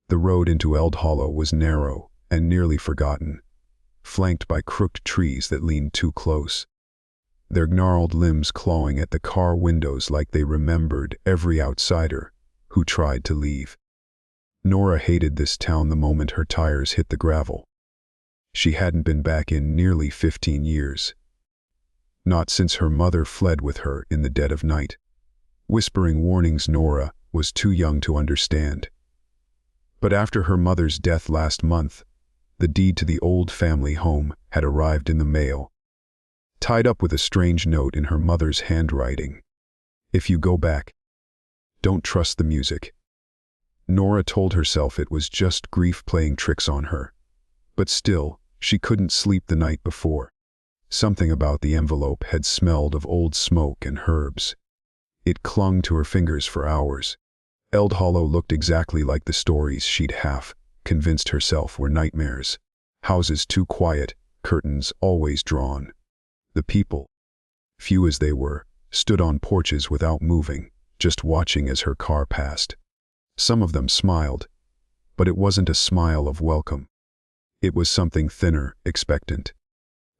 The road into Eld Hollow was narrow and nearly forgotten, flanked by crooked trees that leaned too close, their gnarled limbs clawing at the car windows like they remembered every outsider who tried to leave. Nora hated this town the moment her tires hit the gravel. She hadn't been back in nearly 15 years. Not since her mother fled with her in the dead of night, whispering warnings Nora was too young to understand. But after her mother's death last month, the deed to the old family home had arrived in the mail, tied up with a strange note in her mother's handwriting. If you go back, don't trust the music. Nora told herself it was just grief playing tricks on her. But still, she couldn't sleep the night before. Something about the envelope had smelled of old smoke and herbs. It clung to her fingers for hours. Eld Hollow looked exactly like the stories she'd half convinced herself were nightmares. Houses too quiet, curtains always drawn. The people, few as they were, stood on porches without moving, just watching as her car passed. Some of them smiled, but it wasn't a smile of welcome. It was something thinner, expectant.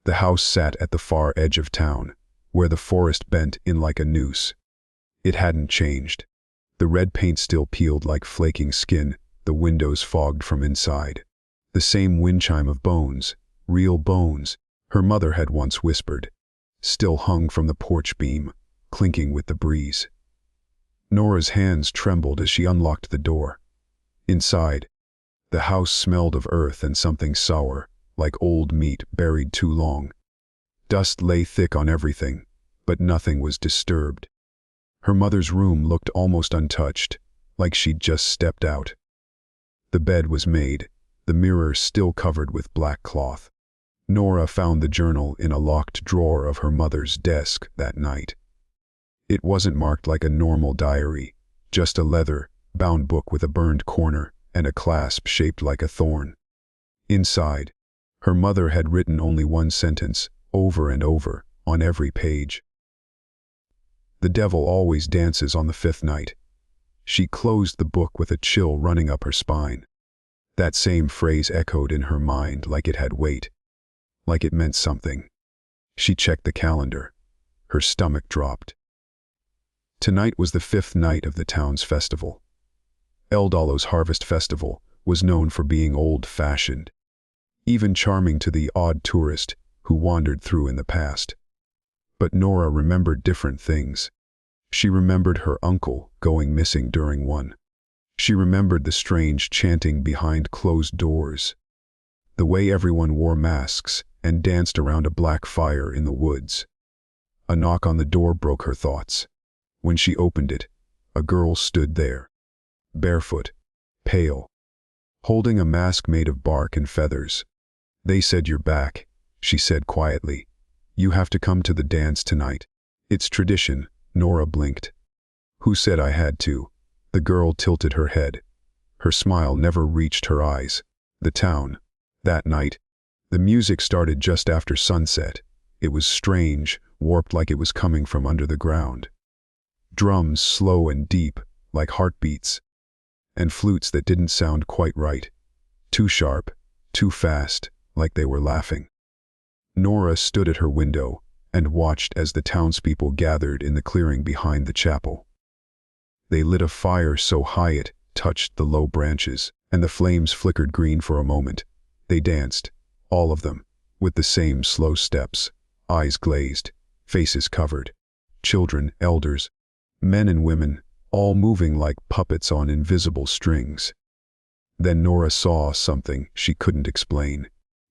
The house sat at the far edge of town, where the forest bent in like a noose. It hadn't changed. The red paint still peeled like flaking skin, the windows fogged from inside. The same wind chime of bones, real bones, her mother had once whispered, still hung from the porch beam, clinking with the breeze. Nora's hands trembled as she unlocked the door. Inside, the house smelled of earth and something sour, like old meat buried too long. Dust lay thick on everything, but nothing was disturbed. Her mother's room looked almost untouched, like she'd just stepped out. The bed was made, the mirror still covered with black cloth. Nora found the journal in a locked drawer of her mother's desk that night. It wasn't marked like a normal diary, just a leather-bound book with a burned corner and a clasp shaped like a thorn. Inside, her mother had written only one sentence, over and over, on every page. The devil always dances on the fifth night. She closed the book with a chill running up her spine. That same phrase echoed in her mind like it had weight, like it meant something. She checked the calendar. Her stomach dropped. Tonight was the 5th night of the town's festival. Eld Hollow's Harvest Festival was known for being old-fashioned, even charming to the odd tourist who wandered through in the past. But Nora remembered different things. She remembered her uncle going missing during one. She remembered the strange chanting behind closed doors, the way everyone wore masks and danced around a black fire in the woods. A knock on the door broke her thoughts. When she opened it, a girl stood there, barefoot, pale, holding a mask made of bark and feathers. "They said you're back," she said quietly. "You have to come to the dance tonight. It's tradition." Nora blinked. "Who said I had to?" The girl tilted her head. Her smile never reached her eyes. "The town." That night, the music started just after sunset. It was strange, warped like it was coming from under the ground. Drums slow and deep, like heartbeats, and flutes that didn't sound quite right. Too sharp, too fast, like they were laughing. Nora stood at her window and watched as the townspeople gathered in the clearing behind the chapel. They lit a fire so high it touched the low branches, and the flames flickered green for a moment. They danced, all of them, with the same slow steps, eyes glazed, faces covered. Children, elders, men and women, all moving like puppets on invisible strings. Then Nora saw something she couldn't explain.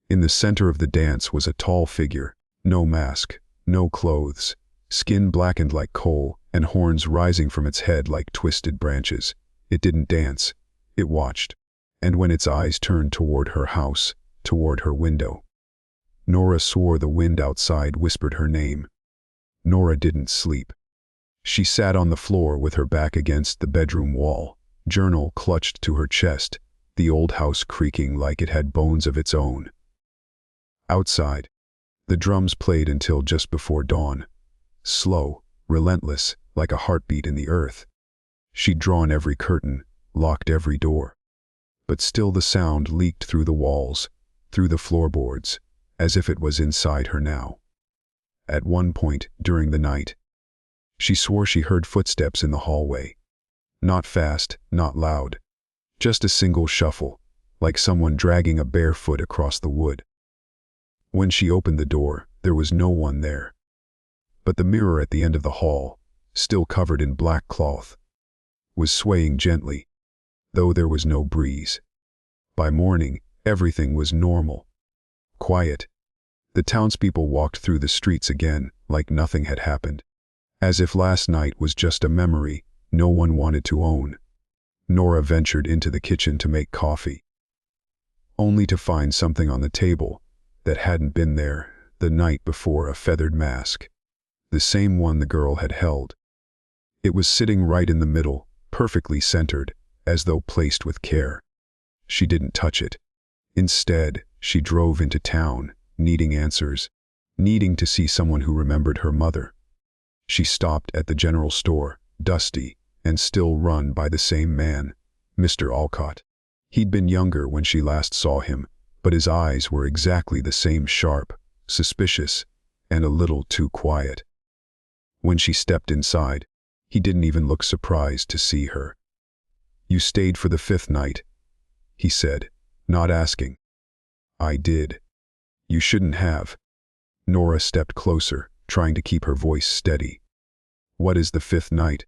In the center of the dance was a tall figure, no mask, no clothes, skin blackened like coal, and horns rising from its head like twisted branches. It didn't dance, it watched, and when its eyes turned toward her house, toward her window, Nora swore the wind outside whispered her name. Nora didn't sleep. She sat on the floor with her back against the bedroom wall, journal clutched to her chest, the old house creaking like it had bones of its own. Outside, the drums played until just before dawn, slow, relentless, like a heartbeat in the earth. She'd drawn every curtain, locked every door. but still the sound leaked through the walls, through the floorboards, as if it was inside her now. At one point during the night, she swore she heard footsteps in the hallway. Not fast, not loud. Just a single shuffle, like someone dragging a bare foot across the wood. When she opened the door, there was no one there. But the mirror at the end of the hall, still covered in black cloth, was swaying gently, though there was no breeze. By morning, everything was normal. Quiet. The townspeople walked through the streets again, like nothing had happened. As if last night was just a memory no one wanted to own. Nora ventured into the kitchen to make coffee, only to find something on the table that hadn't been there the night before: a feathered mask. The same one the girl had held. It was sitting right in the middle, perfectly centered, as though placed with care. She didn't touch it. Instead, she drove into town, needing answers, needing to see someone who remembered her mother. She stopped at the general store, dusty, and still run by the same man, Mr. Alcott. He'd been younger when she last saw him, but his eyes were exactly the same: sharp, suspicious, and a little too quiet. When she stepped inside, he didn't even look surprised to see her. "You stayed for the 5th night," he said, not asking. "I did." "You shouldn't have." Nora stepped closer, trying to keep her voice steady. "What is the 5th night?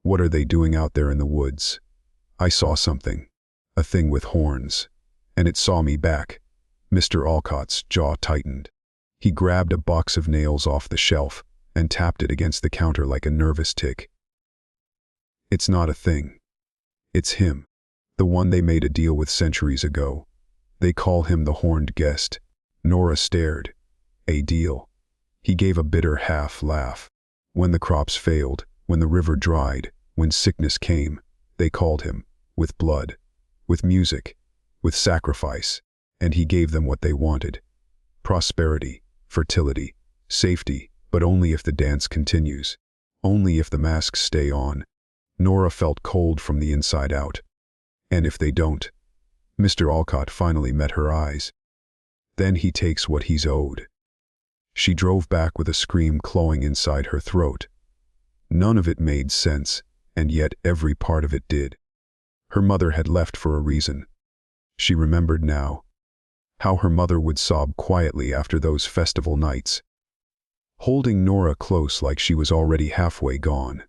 What are they doing out there in the woods?" "I saw something. A thing with horns. And it saw me back." Mr. Alcott's jaw tightened. He grabbed a box of nails off the shelf and tapped it against the counter like a nervous tick. "It's not a thing. It's him. The one they made a deal with centuries ago. They call him the Horned Guest." Nora stared. "A deal?" He gave a bitter half laugh. "When the crops failed, when the river dried, when sickness came, they called him, with blood, with music, with sacrifice, and he gave them what they wanted. Prosperity, fertility, safety, but only if the dance continues. Only if the masks stay on." Nora felt cold from the inside out. "And if they don't?" Mr. Alcott finally met her eyes. "Then he takes what he's owed." She drove back with a scream clawing inside her throat. None of it made sense, and yet every part of it did. Her mother had left for a reason. She remembered now how her mother would sob quietly after those festival nights, holding Nora close like she was already halfway gone.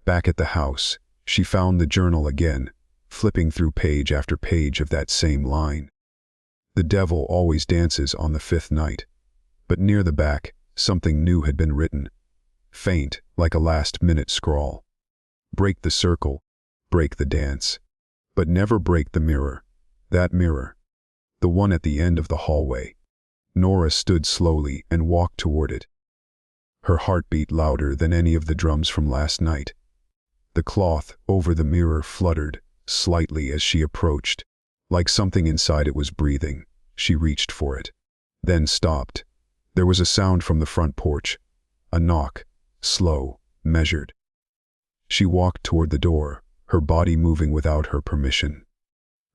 Back at the house, she found the journal again, flipping through page after page of that same line. The devil always dances on the 5th night. But near the back, something new had been written, faint, like a last-minute scrawl. "Break the circle, break the dance, but never break the mirror." That mirror. The one at the end of the hallway. Nora stood slowly and walked toward it. Her heart beat louder than any of the drums from last night. The cloth over the mirror fluttered slightly as she approached, like something inside it was breathing. She reached for it, then stopped. There was a sound from the front porch, a knock, slow, measured. She walked toward the door, her body moving without her permission.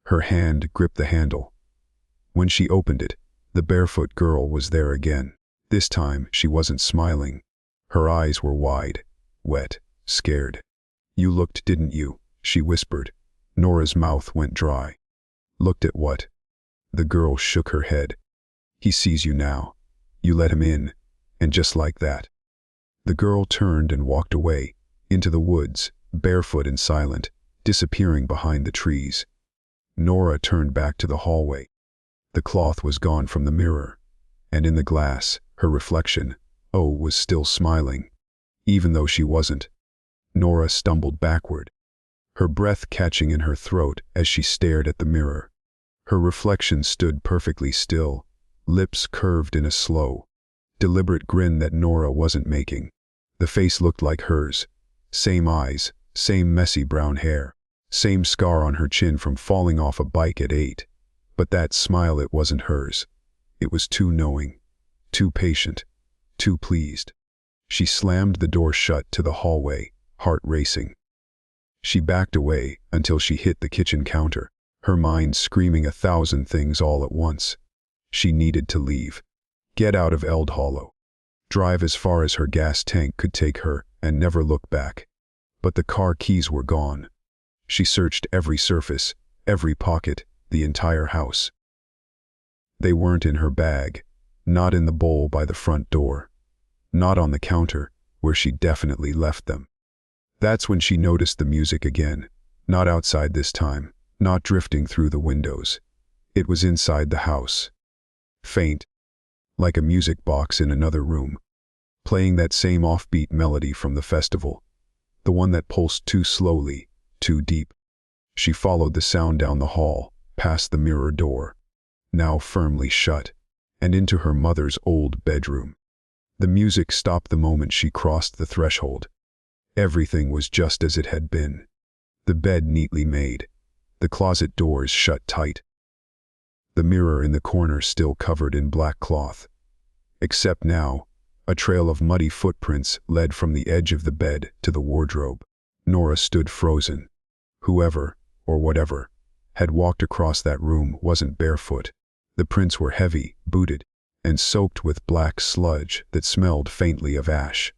Her hand gripped the handle. When she opened it, the barefoot girl was there again. This time she wasn't smiling. Her eyes were wide, wet, scared. "You looked, didn't you?" she whispered. Nora's mouth went dry. "Looked at what?" The girl shook her head. "He sees you now. You let him in, and just like that." The girl turned and walked away, into the woods, barefoot and silent, disappearing behind the trees. Nora turned back to the hallway. The cloth was gone from the mirror, and in the glass, her reflection, was still smiling, even though she wasn't. Nora stumbled backward, her breath catching in her throat as she stared at the mirror. Her reflection stood perfectly still, lips curved in a slow, deliberate grin that Nora wasn't making. The face looked like hers. Same eyes, same messy brown hair, same scar on her chin from falling off a bike at 8. But that smile, it wasn't hers. It was too knowing, too patient, too pleased. She slammed the door shut to the hallway, heart racing. She backed away until she hit the kitchen counter, her mind screaming 1,000 things all at once. She needed to leave. Get out of Eld Hollow. Drive as far as her gas tank could take her and never look back. But the car keys were gone. She searched every surface, every pocket, the entire house. They weren't in her bag, not in the bowl by the front door, not on the counter, where she definitely left them. That's when she noticed the music again, not outside this time, not drifting through the windows. It was inside the house. Faint, like a music box in another room, playing that same offbeat melody from the festival, the one that pulsed too slowly, too deep. She followed the sound down the hall, past the mirror door, now firmly shut, and into her mother's old bedroom. The music stopped the moment she crossed the threshold. Everything was just as it had been. The bed neatly made, the closet doors shut tight. The mirror in the corner still covered in black cloth. Except now, a trail of muddy footprints led from the edge of the bed to the wardrobe. Nora stood frozen. Whoever, or whatever, had walked across that room wasn't barefoot. The prints were heavy, booted, and soaked with black sludge that smelled faintly of ash.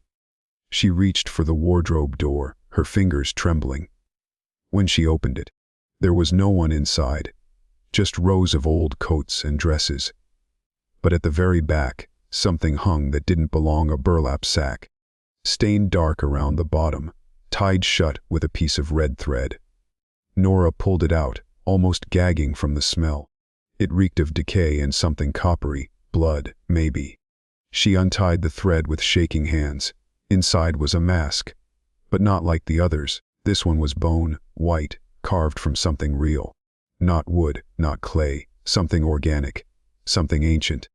She reached for the wardrobe door, her fingers trembling. When she opened it, there was no one inside, just rows of old coats and dresses. But at the very back, something hung that didn't belong, a burlap sack, stained dark around the bottom, tied shut with a piece of red thread. Nora pulled it out, almost gagging from the smell. It reeked of decay and something coppery, blood, maybe. She untied the thread with shaking hands. Inside was a mask, but not like the others. This one was bone, white, carved from something real. Not wood, not clay, something organic, something ancient.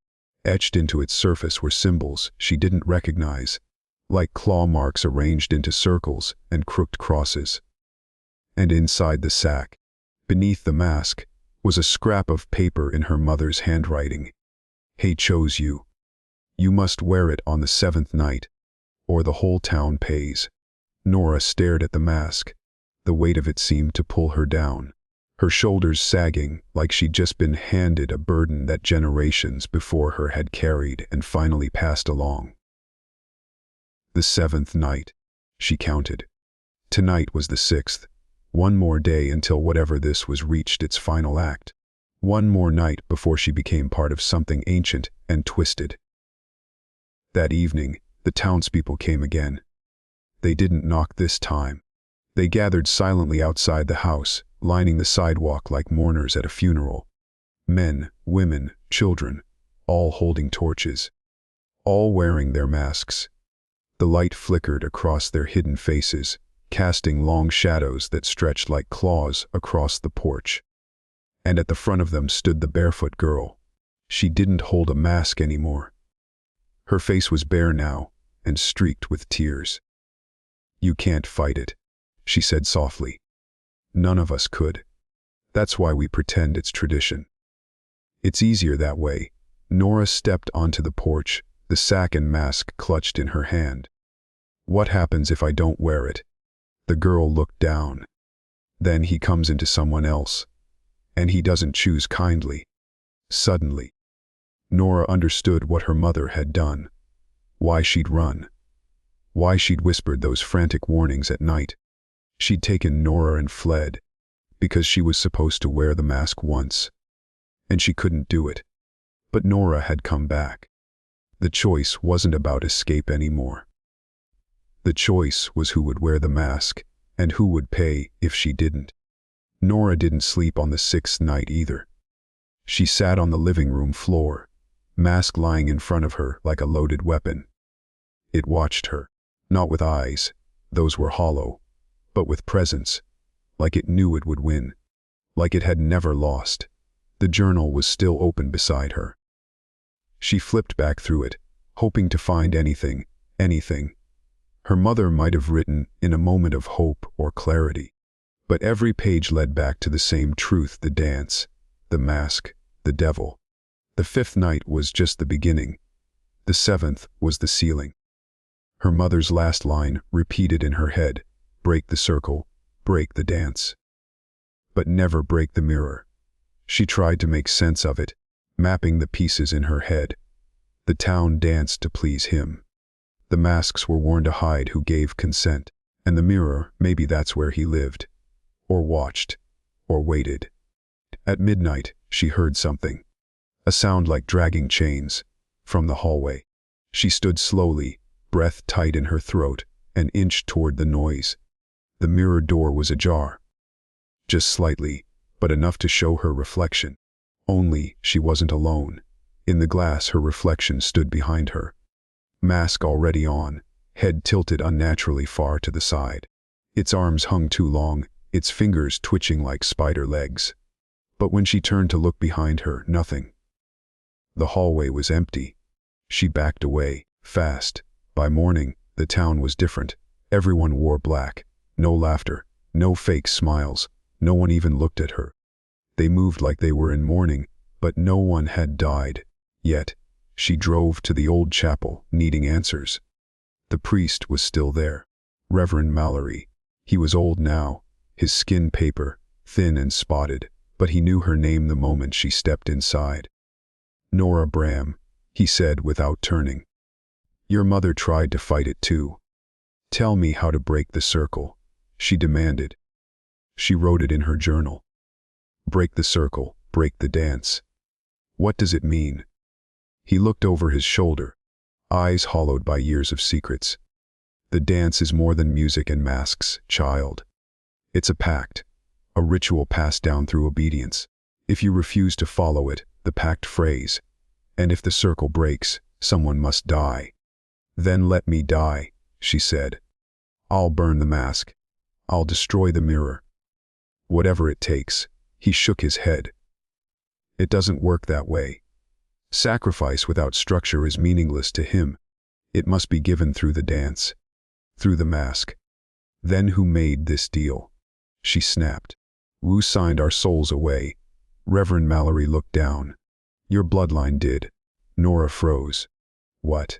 Etched into its surface were symbols she didn't recognize, like claw marks arranged into circles and crooked crosses. And inside the sack, beneath the mask, was a scrap of paper in her mother's handwriting. "He chose you. You must wear it on the 7th night, or the whole town pays." Nora stared at the mask. The weight of it seemed to pull her down, her shoulders sagging like she'd just been handed a burden that generations before her had carried and finally passed along. The 7th night, she counted. Tonight was the 6th. One more day until whatever this was reached its final act. One more night before she became part of something ancient and twisted. That evening, the townspeople came again. They didn't knock this time. They gathered silently outside the house, lining the sidewalk like mourners at a funeral. Men, women, children, all holding torches. All wearing their masks. The light flickered across their hidden faces, casting long shadows that stretched like claws across the porch. And at the front of them stood the barefoot girl. She didn't hold a mask anymore. Her face was bare now, and streaked with tears. "You can't fight it," she said softly. "None of us could. That's why we pretend it's tradition. It's easier that way." Nora stepped onto the porch, the sack and mask clutched in her hand. "What happens if I don't wear it?" The girl looked down. "Then he comes into someone else. And he doesn't choose kindly." Suddenly, Nora understood what her mother had done. Why she'd run. Why she'd whispered those frantic warnings at night. She'd taken Nora and fled, because she was supposed to wear the mask once. And she couldn't do it. But Nora had come back. The choice wasn't about escape anymore. The choice was who would wear the mask, and who would pay if she didn't. Nora didn't sleep on the 6th night either. She sat on the living room floor, mask lying in front of her like a loaded weapon. It watched her, not with eyes, those were hollow, but with presence, like it knew it would win, like it had never lost. The journal was still open beside her. She flipped back through it, hoping to find anything. Her mother might have written in a moment of hope or clarity. But every page led back to the same truth: the dance, the mask, the devil. The 5th night was just the beginning. The 7th was the ceiling. Her mother's last line repeated in her head: break the circle, break the dance. But never break the mirror. She tried to make sense of it, mapping the pieces in her head. The town danced to please him. The masks were worn to hide who gave consent, and the mirror, maybe that's where he lived. Or watched. Or waited. At midnight, she heard something. A sound like dragging chains. From the hallway. She stood slowly, breath tight in her throat, and inched toward the noise. The mirror door was ajar. Just slightly, but enough to show her reflection. Only, she wasn't alone. In the glass, her reflection stood behind her. Mask already on, head tilted unnaturally far to the side. Its arms hung too long, its fingers twitching like spider legs. But when she turned to look behind her, nothing. The hallway was empty. She backed away, fast. By morning, the town was different. Everyone wore black. No laughter, no fake smiles, no one even looked at her. They moved like they were in mourning, but no one had died. Yet, she drove to the old chapel, needing answers. The priest was still there. Reverend Mallory. He was old now, his skin paper, thin and spotted, but he knew her name the moment she stepped inside. Nora Bram, he said without turning. Your mother tried to fight it too. Tell me how to break the circle, she demanded. She wrote it in her journal. Break the circle, break the dance. What does it mean? He looked over his shoulder, eyes hollowed by years of secrets. The dance is more than music and masks, child. It's a pact, a ritual passed down through obedience. If you refuse to follow it, the pact frays. And if the circle breaks, someone must die. Then let me die, she said. I'll burn the mask. I'll destroy the mirror. Whatever it takes. He shook his head. It doesn't work that way. Sacrifice without structure is meaningless to him. It must be given through the dance. Through the mask. Then who made this deal? She snapped. Wu signed our souls away. Reverend Mallory looked down. Your bloodline did. Nora froze. What?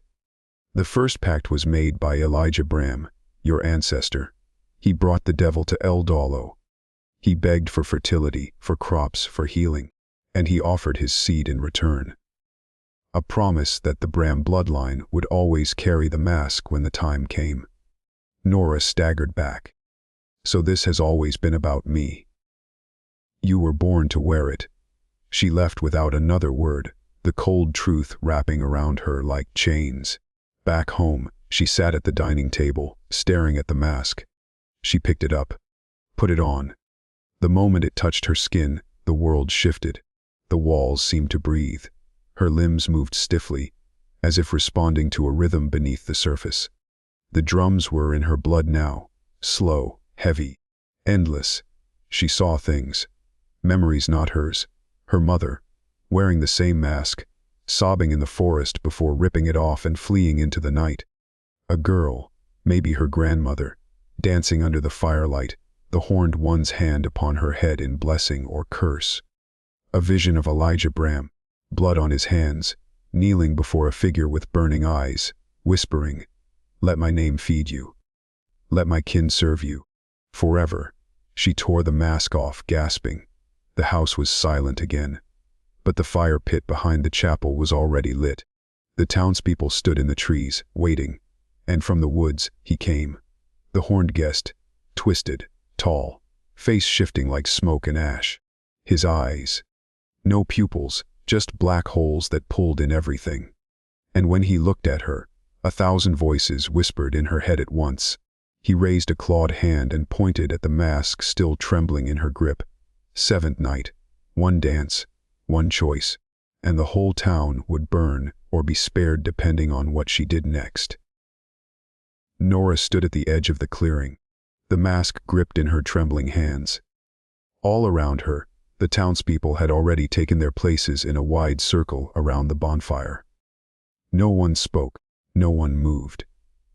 The first pact was made by Elijah Bram, your ancestor. He brought the devil to El Dolo. He begged for fertility, for crops, for healing, and he offered his seed in return. A promise that the Bram bloodline would always carry the mask when the time came. Nora staggered back. So this has always been about me. You were born to wear it. She left without another word, the cold truth wrapping around her like chains. Back home, she sat at the dining table, staring at the mask. She picked it up, put it on. The moment it touched her skin, the world shifted. The walls seemed to breathe. Her limbs moved stiffly, as if responding to a rhythm beneath the surface. The drums were in her blood now, slow, heavy, endless. She saw things. Memories not hers. Her mother, wearing the same mask, sobbing in the forest before ripping it off and fleeing into the night. A girl, maybe her grandmother, dancing under the firelight, the horned one's hand upon her head in blessing or curse. A vision of Elijah Bram, blood on his hands, kneeling before a figure with burning eyes, whispering, "Let my name feed you. Let my kin serve you. Forever." She tore the mask off, gasping. The house was silent again. But the fire pit behind the chapel was already lit. The townspeople stood in the trees, waiting. And from the woods, he came. The horned guest, twisted, tall, face shifting like smoke and ash. His eyes. No pupils, just black holes that pulled in everything. And when he looked at her, 1,000 voices whispered in her head at once. He raised a clawed hand and pointed at the mask still trembling in her grip. 7th night, one dance, one choice, and the whole town would burn or be spared depending on what she did next. Nora stood at the edge of the clearing, the mask gripped in her trembling hands. All around her, the townspeople had already taken their places in a wide circle around the bonfire. No one spoke, no one moved.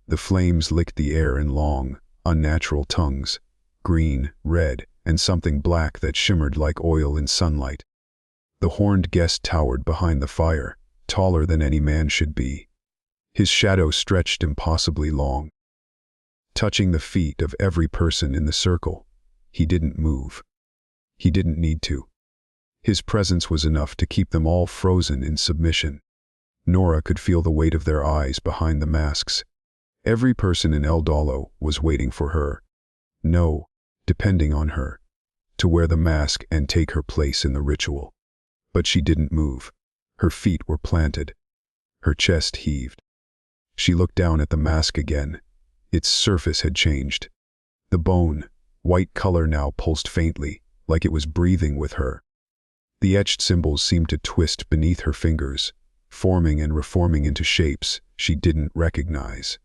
The flames licked the air in long, unnatural tongues, green, red, and something black that shimmered like oil in sunlight. The horned guest towered behind the fire, taller than any man should be. His shadow stretched impossibly long. Touching the feet of every person in the circle, he didn't move. He didn't need to. His presence was enough to keep them all frozen in submission. Nora could feel the weight of their eyes behind the masks. Every person in El Dalo was waiting for her. No, depending on her, to wear the mask and take her place in the ritual. But she didn't move. Her feet were planted. Her chest heaved. She looked down at the mask again. Its surface had changed. The bone, white color now pulsed faintly, like it was breathing with her. The etched symbols seemed to twist beneath her fingers, forming and reforming into shapes she didn't recognize.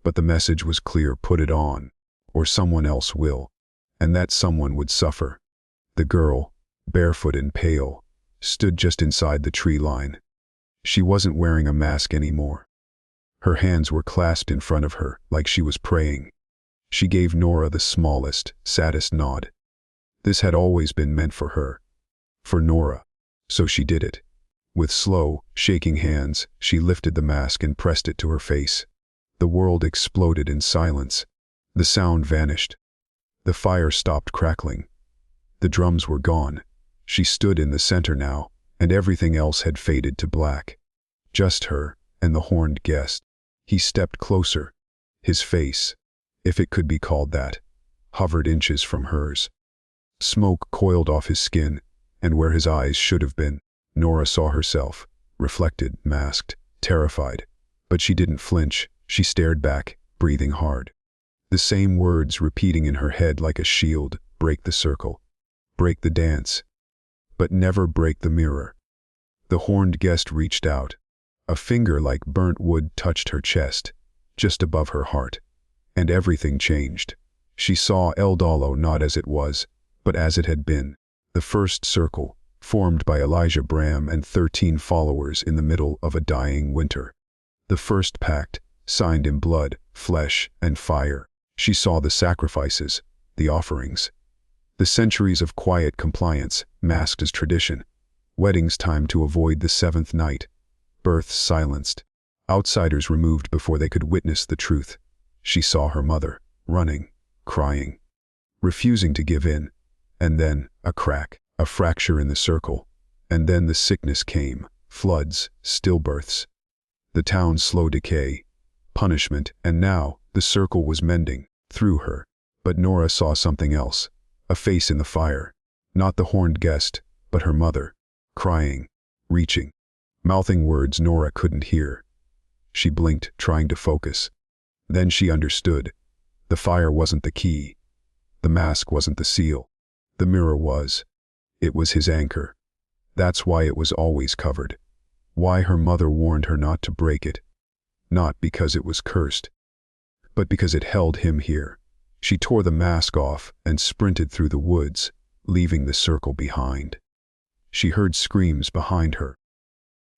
But the message was clear: put it on, or someone else will, and that someone would suffer. The girl, barefoot and pale, stood just inside the tree line. She wasn't wearing a mask anymore. Her hands were clasped in front of her, like she was praying. She gave Nora the smallest, saddest nod. This had always been meant for her. For Nora. So she did it. With slow, shaking hands, she lifted the mask and pressed it to her face. The world exploded in silence. The sound vanished. The fire stopped crackling. The drums were gone. She stood in the center now, and everything else had faded to black. Just her and the horned guest. He stepped closer. His face, if it could be called that, hovered inches from hers. Smoke coiled off his skin, and where his eyes should have been, Nora saw herself, reflected, masked, terrified. But she didn't flinch. She stared back, breathing hard. The same words repeating in her head like a shield: break the circle, break the dance, but never break the mirror. The horned guest reached out. A finger like burnt wood touched her chest, just above her heart, and everything changed. She saw El Dalo not as it was, but as it had been. The first circle, formed by Elijah Bram and 13 followers in the middle of a dying winter. The first pact, signed in blood, flesh, and fire. She saw the sacrifices, the offerings. The centuries of quiet compliance, masked as tradition. Weddings timed to avoid the 7th night. Births silenced. Outsiders removed before they could witness the truth. She saw her mother, running, crying, refusing to give in. And then, a crack, a fracture in the circle. And then the sickness came, floods, stillbirths. The town's slow decay, punishment, and now, the circle was mending, through her. But Nora saw something else, a face in the fire. Not the horned guest, but her mother, crying, reaching, mouthing words Nora couldn't hear. She blinked, trying to focus. Then she understood. The fire wasn't the key. The mask wasn't the seal. The mirror was. It was his anchor. That's why it was always covered. Why her mother warned her not to break it. Not because it was cursed, but because it held him here. She tore the mask off and sprinted through the woods, leaving the circle behind. She heard screams behind her.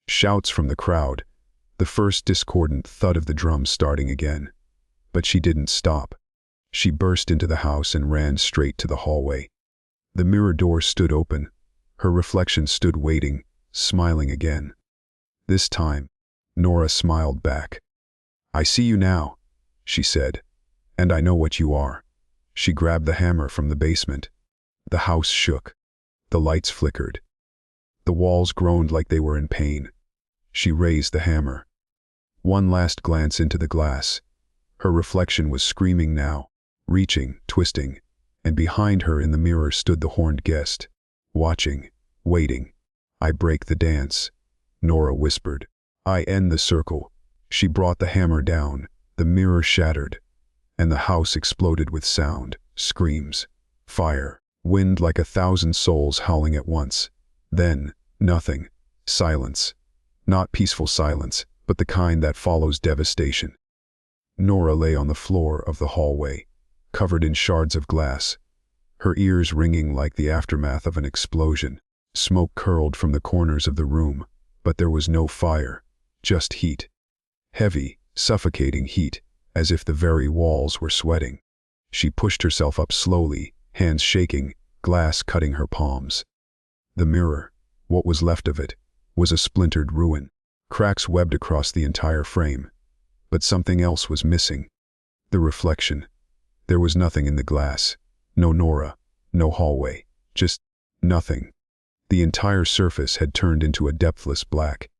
Shouts from the crowd, the first discordant thud of the drums starting again. But she didn't stop. She burst into the house and ran straight to the hallway. The mirror door stood open. Her reflection stood waiting, smiling again. This time, Nora smiled back. "I see you now," she said, "and I know what you are." She grabbed the hammer from the basement. The house shook. The lights flickered. The walls groaned like they were in pain. She raised the hammer. One last glance into the glass. Her reflection was screaming now, reaching, twisting, and behind her in the mirror stood the horned guest, watching, waiting. "I break the dance," Nora whispered. "I end the circle." She brought the hammer down. The mirror shattered, and the house exploded with sound, screams, fire, wind like 1,000 souls howling at once. Then, nothing. Silence. Not peaceful silence, but the kind that follows devastation. Nora lay on the floor of the hallway, covered in shards of glass, her ears ringing like the aftermath of an explosion. Smoke curled from the corners of the room, but there was no fire, just heat. Heavy, suffocating heat, as if the very walls were sweating. She pushed herself up slowly, hands shaking, glass cutting her palms. The mirror, what was left of it, was a splintered ruin. Cracks webbed across the entire frame. But something else was missing. The reflection. There was nothing in the glass. No Nora, no hallway, just nothing. The entire surface had turned into a depthless black,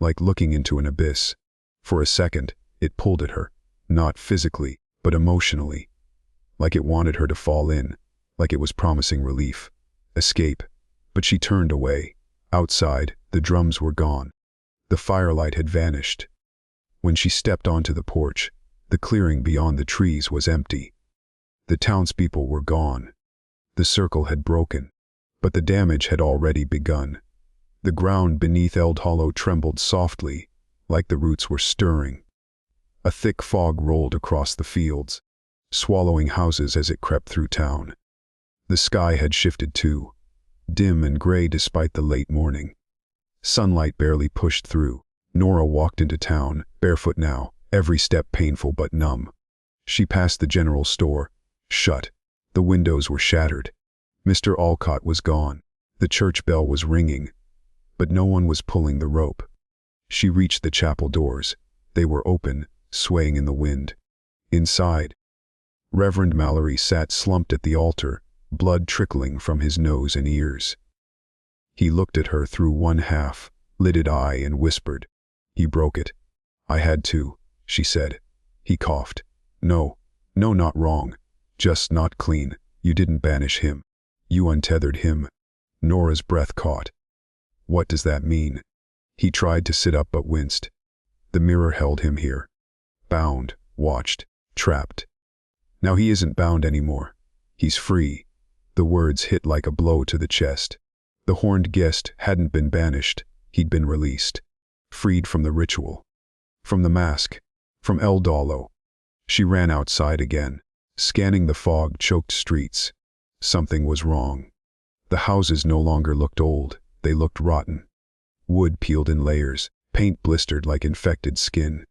like looking into an abyss. For a second, it pulled at her, not physically, but emotionally, like it wanted her to fall in, like it was promising relief, escape. But she turned away. Outside, the drums were gone. The firelight had vanished. When she stepped onto the porch, the clearing beyond the trees was empty. The townspeople were gone. The circle had broken, but the damage had already begun. The ground beneath Eld Hollow trembled softly, like the roots were stirring. A thick fog rolled across the fields, swallowing houses as it crept through town. The sky had shifted too, dim and gray despite the late morning. Sunlight barely pushed through. Nora walked into town, barefoot now, every step painful but numb. She passed the general store, shut. The windows were shattered. Mr. Alcott was gone. The church bell was ringing, but no one was pulling the rope. She reached the chapel doors. They were open, swaying in the wind. Inside, Reverend Mallory sat slumped at the altar, blood trickling from his nose and ears. He looked at her through one half-lidded eye and whispered. "He broke it." "I had to," she said. He coughed. No, not wrong. Just not clean. You didn't banish him. You untethered him." Nora's breath caught. "What does that mean?" He tried to sit up but winced. The mirror held him here. Bound, watched, trapped. Now he isn't bound anymore. He's free. The words hit like a blow to the chest. The horned guest hadn't been banished. He'd been released. Freed from the ritual. From the mask. From Eld Hollow. She ran outside again, scanning the fog-choked streets. Something was wrong. The houses no longer looked old. They looked rotten. Wood peeled in layers, paint blistered like infected skin.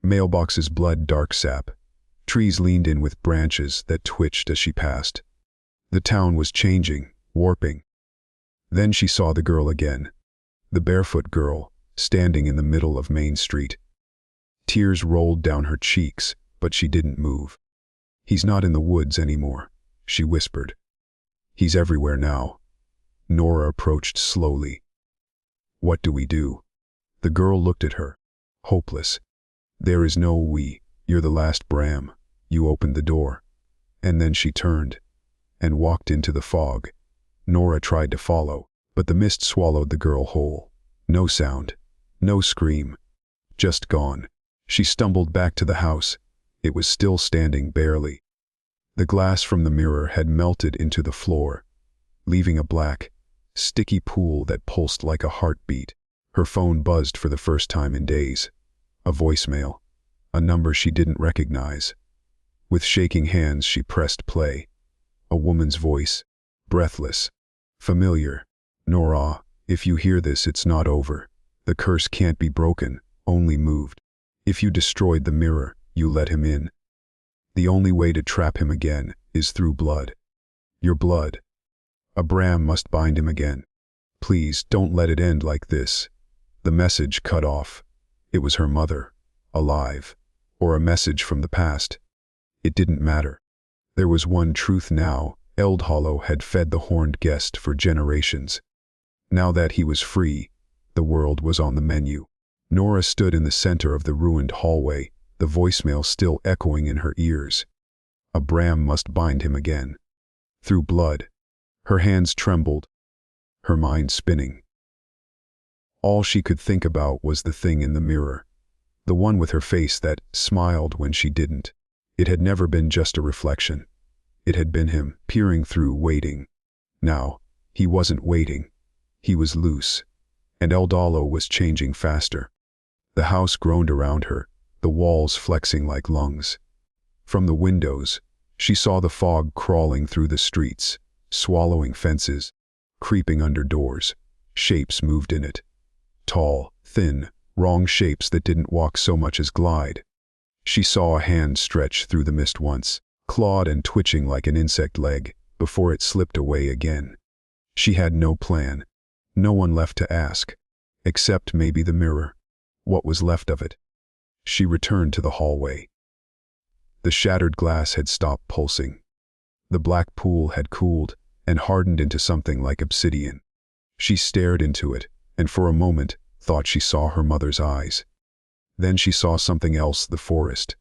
Mailboxes bled dark sap. Trees leaned in with branches that twitched as she passed. The town was changing, warping. Then she saw the girl again. The barefoot girl, standing in the middle of Main Street. Tears rolled down her cheeks, but she didn't move. "He's not in the woods anymore," she whispered. "He's everywhere now." Nora approached slowly. "What do we do?" The girl looked at her, hopeless. "There is no we. You're the last Bram. You opened the door." And then she turned and walked into the fog. Nora tried to follow, but the mist swallowed the girl whole. No sound, no scream. Just gone. She stumbled back to the house. It was still standing barely. The glass from the mirror had melted into the floor, leaving a black, sticky pool that pulsed like a heartbeat. Her phone buzzed for the first time in days. A voicemail. A number she didn't recognize. With shaking hands she pressed play. A woman's voice. Breathless. Familiar. "Nora, if you hear this, it's not over. The curse can't be broken, only moved. If you destroyed the mirror, you let him in. The only way to trap him again is through blood. Your blood. A Bram must bind him again. Please, don't let it end like this." The message cut off. It was her mother, alive, or a message from the past. It didn't matter. There was one truth now. Eld Hollow had fed the horned guest for generations. Now that he was free, the world was on the menu. Nora stood in the center of the ruined hallway, the voicemail still echoing in her ears. A Bram must bind him again. Through blood. Her hands trembled, her mind spinning. All she could think about was the thing in the mirror. The one with her face that smiled when she didn't. It had never been just a reflection. It had been him, peering through, waiting. Now, he wasn't waiting. He was loose. And Eld Hollow was changing faster. The house groaned around her, the walls flexing like lungs. From the windows, she saw the fog crawling through the streets, swallowing fences, creeping under doors. Shapes moved in it. Tall, thin, wrong shapes that didn't walk so much as glide. She saw a hand stretch through the mist once, clawed and twitching like an insect leg, before it slipped away again. She had no plan. No one left to ask. Except maybe the mirror. What was left of it? She returned to the hallway. The shattered glass had stopped pulsing. The black pool had cooled and hardened into something like obsidian. She stared into it, and for a moment thought she saw her mother's eyes. Then she saw something else, the forest.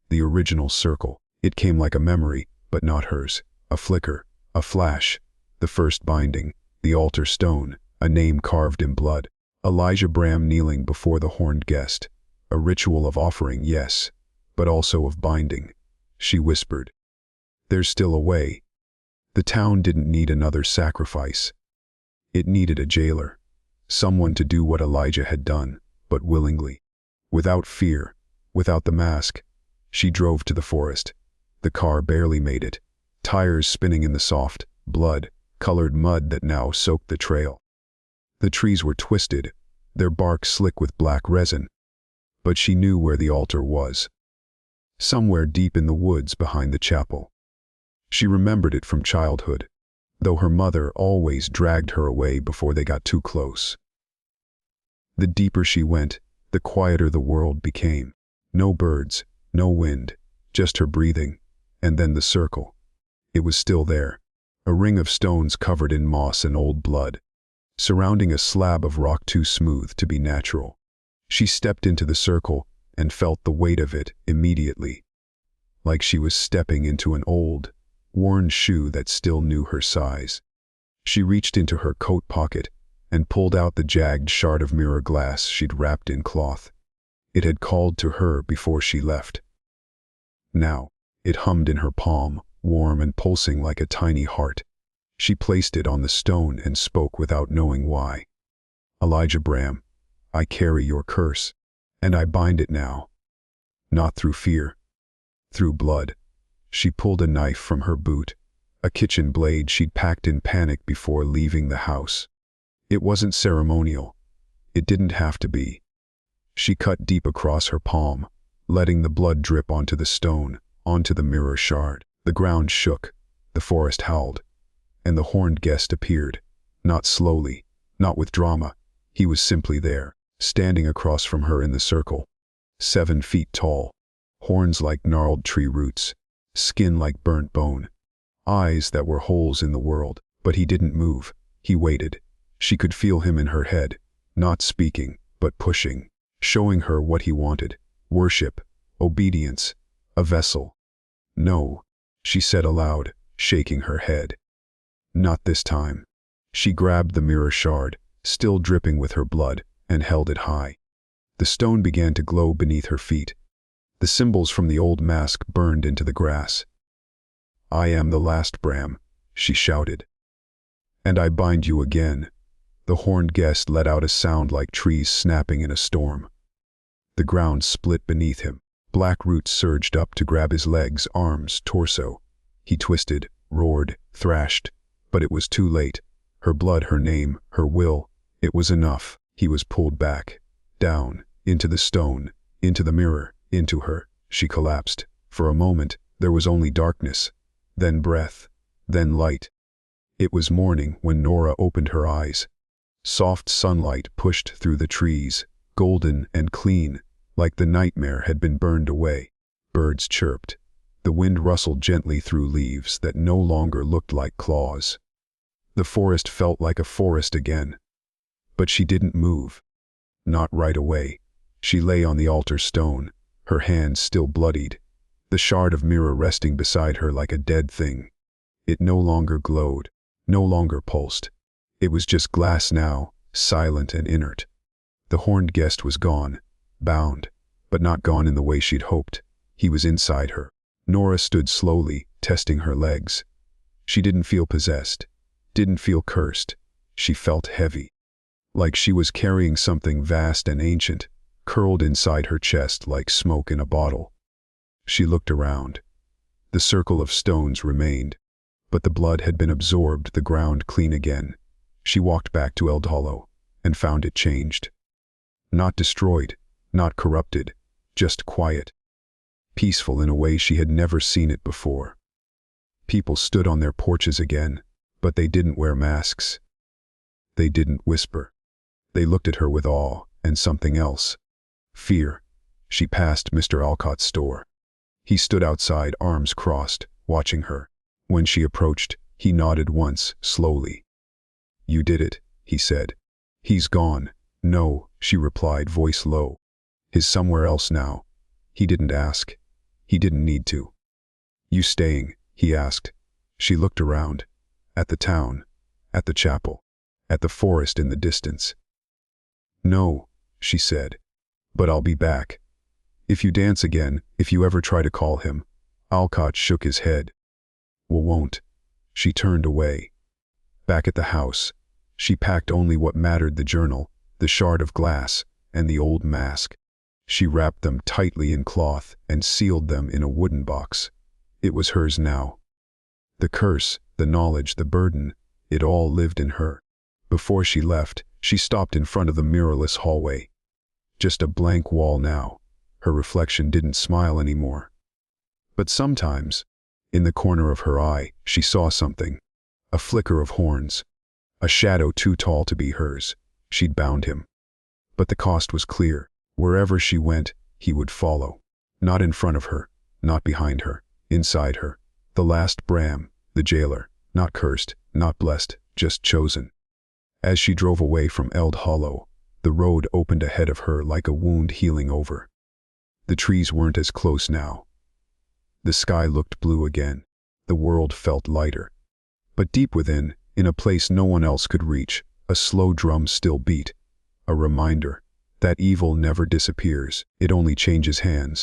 The original circle. It came like a memory, but not hers. A flicker, a flash, the first binding, the altar stone, a name carved in blood. Elijah Bram kneeling before the horned guest. A ritual of offering, yes, but also of binding. She whispered, "There's still a way." The town didn't need another sacrifice. It needed a jailer. Someone to do what Elijah had done, but willingly. Without fear, without the mask, she drove to the forest. The car barely made it, tires spinning in the soft, blood-colored mud that now soaked the trail. The trees were twisted, their bark slick with black resin. But she knew where the altar was. Somewhere deep in the woods behind the chapel. She remembered it from childhood, though her mother always dragged her away before they got too close. The deeper she went, the quieter the world became. No birds, no wind, just her breathing, and then the circle. It was still there, a ring of stones covered in moss and old blood, surrounding a slab of rock too smooth to be natural. She stepped into the circle and felt the weight of it immediately, like she was stepping into an old, worn shoe that still knew her size. She reached into her coat pocket and pulled out the jagged shard of mirror glass she'd wrapped in cloth. It had called to her before she left. Now, it hummed in her palm, warm and pulsing like a tiny heart. She placed it on the stone and spoke without knowing why. "Elijah Bram, I carry your curse, and I bind it now. Not through fear, through blood." She pulled a knife from her boot, a kitchen blade she'd packed in panic before leaving the house. It wasn't ceremonial. It didn't have to be. She cut deep across her palm, letting the blood drip onto the stone, onto the mirror shard. The ground shook, the forest howled, and the horned guest appeared, not slowly, not with drama. He was simply there, standing across from her in the circle. 7 feet tall, horns like gnarled tree roots, skin like burnt bone, eyes that were holes in the world. But he didn't move. He waited. She could feel him in her head, not speaking, but pushing, showing her what he wanted: worship, obedience, a vessel. "No," she said aloud, shaking her head. "Not this time." She grabbed the mirror shard, still dripping with her blood, and held it high. The stone began to glow beneath her feet. The symbols from the old mask burned into the grass. "I am the last Bram," she shouted. "And I bind you again." The horned guest let out a sound like trees snapping in a storm. The ground split beneath him. Black roots surged up to grab his legs, arms, torso. He twisted, roared, thrashed, but it was too late. Her blood, her name, her will, it was enough. He was pulled back, down, into the stone, into the mirror, into her. She collapsed. For a moment, there was only darkness, then breath, then light. It was morning when Nora opened her eyes. Soft sunlight pushed through the trees, golden and clean, like the nightmare had been burned away. Birds chirped. The wind rustled gently through leaves that no longer looked like claws. The forest felt like a forest again. But she didn't move. Not right away. She lay on the altar stone, her hands still bloodied, the shard of mirror resting beside her like a dead thing. It no longer glowed, no longer pulsed. It was just glass now, silent and inert. The horned guest was gone, bound, but not gone in the way she'd hoped. He was inside her. Nora stood slowly, testing her legs. She didn't feel possessed, didn't feel cursed. She felt heavy, like she was carrying something vast and ancient, curled inside her chest like smoke in a bottle. She looked around. The circle of stones remained, but the blood had been absorbed, the ground clean again. She walked back to Eldhollow and found it changed. Not destroyed, not corrupted, just quiet. Peaceful in a way she had never seen it before. People stood on their porches again, but they didn't wear masks. They didn't whisper. They looked at her with awe and something else. Fear. She passed Mr. Alcott's store. He stood outside, arms crossed, watching her. When she approached, he nodded once, slowly. "You did it," he said. "He's gone." "No," she replied, voice low. "He's somewhere else now." He didn't ask. He didn't need to. "You staying?" he asked. She looked around. At the town. At the chapel. At the forest in the distance. "No," she said. "But I'll be back. If you dance again, if you ever try to call him." Alcott shook his head. Won't." She turned away. Back at the house, she packed only what mattered: the journal, the shard of glass, and the old mask. She wrapped them tightly in cloth and sealed them in a wooden box. It was hers now. The curse, the knowledge, the burden, it all lived in her. Before she left, she stopped in front of the mirrorless hallway. Just a blank wall now. Her reflection didn't smile anymore. But sometimes, in the corner of her eye, she saw something. A flicker of horns. A shadow too tall to be hers. She'd bound him. But the cost was clear. Wherever she went, he would follow. Not in front of her, not behind her, inside her. The last Bram, the jailer, not cursed, not blessed, just chosen. As she drove away from Eld Hollow, the road opened ahead of her like a wound healing over. The trees weren't as close now. The sky looked blue again. The world felt lighter. But deep within, in a place no one else could reach, a slow drum still beat. A reminder that evil never disappears, it only changes hands.